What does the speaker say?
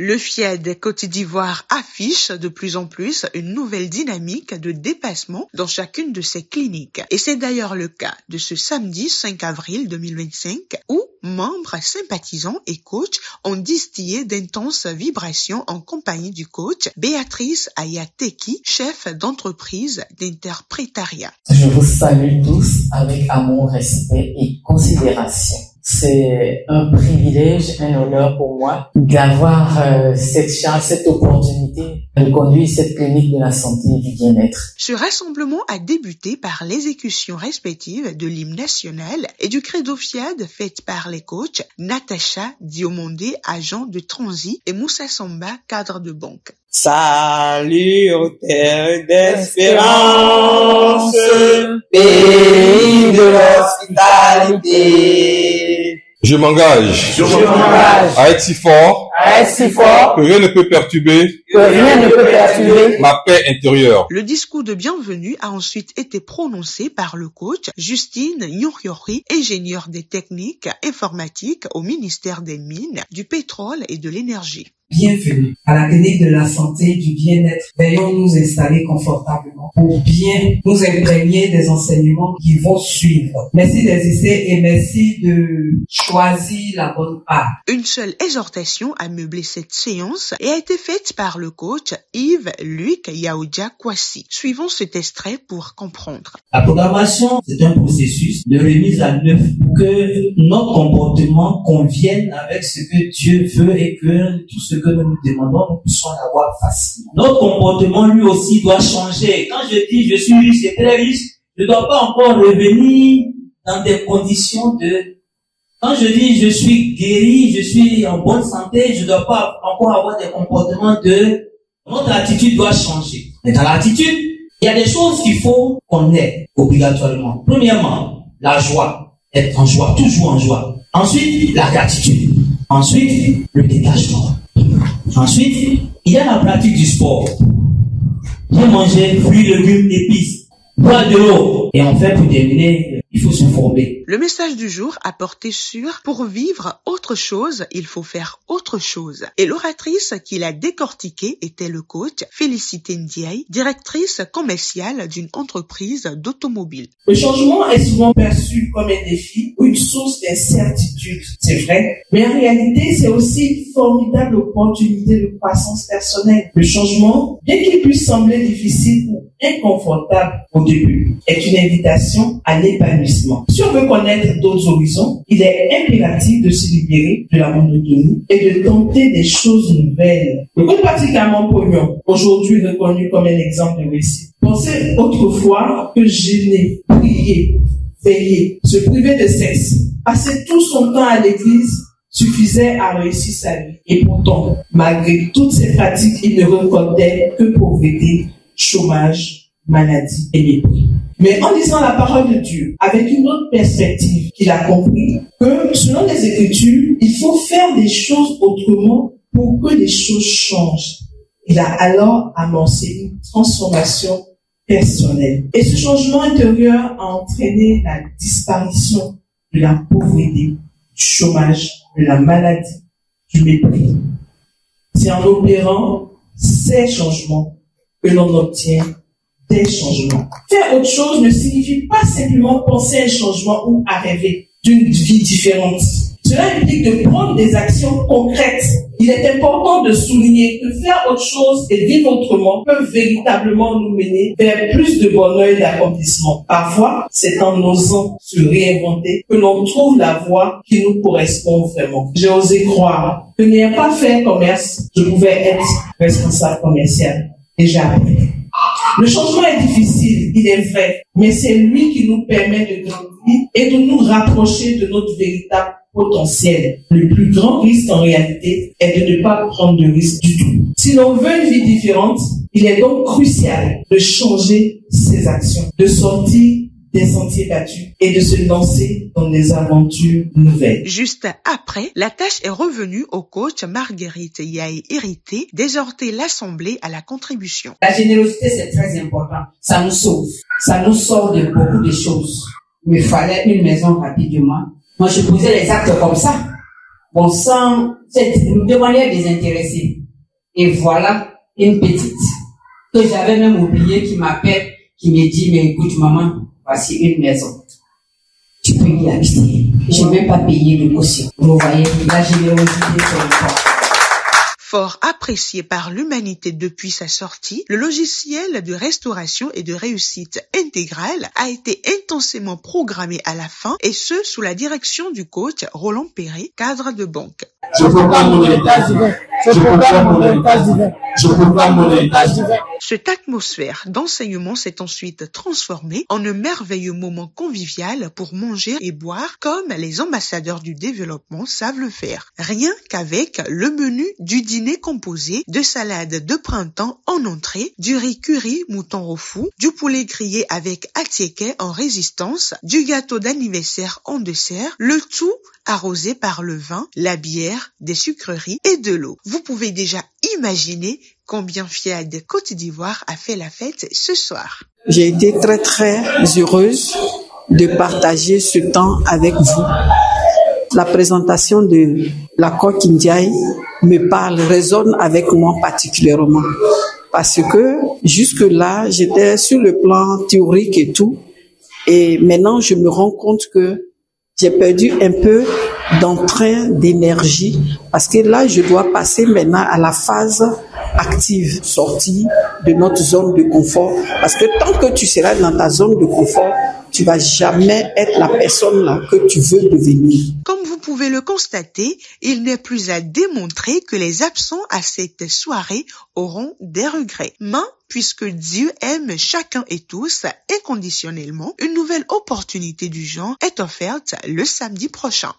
Le FIED Côte d'Ivoire affiche de plus en plus une nouvelle dynamique de dépassement dans chacune de ses cliniques. Et c'est d'ailleurs le cas de ce samedi 5 avril 2025 où membres, sympathisants et coachs ont distillé d'intenses vibrations en compagnie du coach Béatrice Ayateki, chef d'entreprise d'interprétariat. Je vous salue tous avec amour, respect et considération. C'est un privilège, un honneur pour moi d'avoir cette chance, cette opportunité de conduire cette clinique de la santé et du bien-être. Ce rassemblement a débuté par l'exécution respective de l'hymne national et du credo FIED faite par les coachs Natacha Diomondé, agent de transit, et Moussa Samba, cadre de banque. Salut aux terres d'espérance, pays de l'hospitalité. Je m'engage à être si fort que rien ne peut perturber ma paix intérieure. Le discours de bienvenue a ensuite été prononcé par le coach Justine Nyoriori, ingénieure des techniques informatiques au ministère des Mines, du Pétrole et de l'Énergie. Bienvenue à la clinique de la santé et du bien-être. Veillons nous installer confortablement pour bien nous imprégner des enseignements qui vont suivre. Merci d'exister et merci de choisir la bonne part. Une seule exhortation a meublé cette séance et a été faite par le coach Yves-Luc Yaoudja Kwasi. Suivons cet extrait pour comprendre. La programmation, c'est un processus de remise à neuf pour que notre comportement convienne avec ce que Dieu veut et que tout ce que nous nous demandons, nous puissions l'avoir facilement. Notre comportement, lui aussi, doit changer. Quand je dis je suis riche et très riche, je ne dois pas encore revenir dans des conditions de... Quand je dis je suis guéri, je suis en bonne santé, je ne dois pas encore avoir des comportements de... Notre attitude doit changer. Et dans l'attitude, il y a des choses qu'il faut qu'on ait obligatoirement. Premièrement, la joie. Être en joie, toujours en joie. Ensuite, la gratitude. Ensuite, le détachement. Ensuite, il y a la pratique du sport. Bien manger, fruits, légumes, épices, boire de l'eau. Et enfin, pour terminer, il faut se former. Le message du jour a porté sur « Pour vivre autre chose, il faut faire autre chose ». Et l'oratrice qui l'a décortiqué était le coach Félicité Ndiaye, directrice commerciale d'une entreprise d'automobile. Le changement est souvent perçu comme un défi ou une source d'incertitude, c'est vrai, mais en réalité, c'est aussi une formidable opportunité de croissance personnelle. Le changement, bien qu'il puisse sembler difficile ou inconfortable au début, est une invitation à l'épanouissement. Si on veut connaître d'autres horizons, il est impératif de se libérer de la monotonie et de tenter des choses nouvelles. Le groupe Patrick Amon-Pognon, aujourd'hui reconnu comme un exemple de réussite, pensait autrefois que gêner, prier, veiller, se priver de sexe, passer tout son temps à l'église suffisait à réussir sa vie. Et pourtant, malgré toutes ces pratiques, il ne récoltait que pauvreté, chômage, maladie et mépris. Mais en lisant la parole de Dieu, avec une autre perspective, il a compris que, selon les Écritures, il faut faire des choses autrement pour que les choses changent. Il a alors amorcé une transformation personnelle. Et ce changement intérieur a entraîné la disparition de la pauvreté, du chômage, de la maladie, du mépris. C'est en opérant ces changements que l'on obtient des changements. Faire autre chose ne signifie pas simplement penser à un changement ou à rêver d'une vie différente. Cela implique de prendre des actions concrètes. Il est important de souligner que faire autre chose et vivre autrement peuvent véritablement nous mener vers plus de bonheur et d'accomplissement. Parfois, c'est en osant se réinventer que l'on trouve la voie qui nous correspond vraiment. J'ai osé croire que n'ayant pas fait commerce, je pouvais être responsable commercial. Et j'ai appris. Le changement est difficile, il est vrai, mais c'est lui qui nous permet de grandir et de nous rapprocher de notre véritable potentiel. Le plus grand risque en réalité est de ne pas prendre de risque du tout. Si l'on veut une vie différente, il est donc crucial de changer ses actions, de sortir des sentiers battus et de se lancer dans des aventures nouvelles. Juste après, la tâche est revenue au coach Marguerite Yaye Hérité d'exhorter l'Assemblée à la contribution. La générosité, c'est très important. Ça nous sauve. Ça nous sort de beaucoup de choses. Il me fallait une maison rapidement. Moi, je posais les actes comme ça. Bon, sans, de manière désintéressée. Et voilà une petite que j'avais même oublié qui m'appelle, qui me dit, mais écoute maman, voici une maison. Tu peux y habiter. Je n'ai même pas payé de caution. Vous voyez, la générosité sur le corps. Fort apprécié par l'humanité depuis sa sortie, le logiciel de restauration et de réussite intégrale a été intensément programmé à la fin, et ce, sous la direction du coach Roland Perret, cadre de banque. Je proclame mon héritage divin. Je proclame mon héritage divin. Je proclame mon héritage divin. Cette atmosphère d'enseignement s'est ensuite transformée en un merveilleux moment convivial pour manger et boire comme les ambassadeurs du développement savent le faire. Rien qu'avec le menu du dîner composé de salades de printemps en entrée, du riz curry mouton au fou, du poulet grillé avec attiéké en résistance, du gâteau d'anniversaire en dessert, le tout arrosé par le vin, la bière, des sucreries et de l'eau. Vous pouvez déjà imaginer combien FIAD Côte d'Ivoire a fait la fête ce soir. J'ai été très très heureuse de partager ce temps avec vous. La présentation de l'accord Kindiaï me parle, résonne avec moi particulièrement. Parce que jusque-là, j'étais sur le plan théorique et tout. Et maintenant, je me rends compte que j'ai perdu un peu d'entrain d'énergie parce que là, je dois passer maintenant à la phase active, sortie de notre zone de confort. Parce que tant que tu seras dans ta zone de confort, tu vas jamais être la personne là que tu veux devenir. Comme vous pouvez le constater, il n'est plus à démontrer que les absents à cette soirée auront des regrets. Mais puisque Dieu aime chacun et tous inconditionnellement, une nouvelle opportunité du genre est offerte le samedi prochain.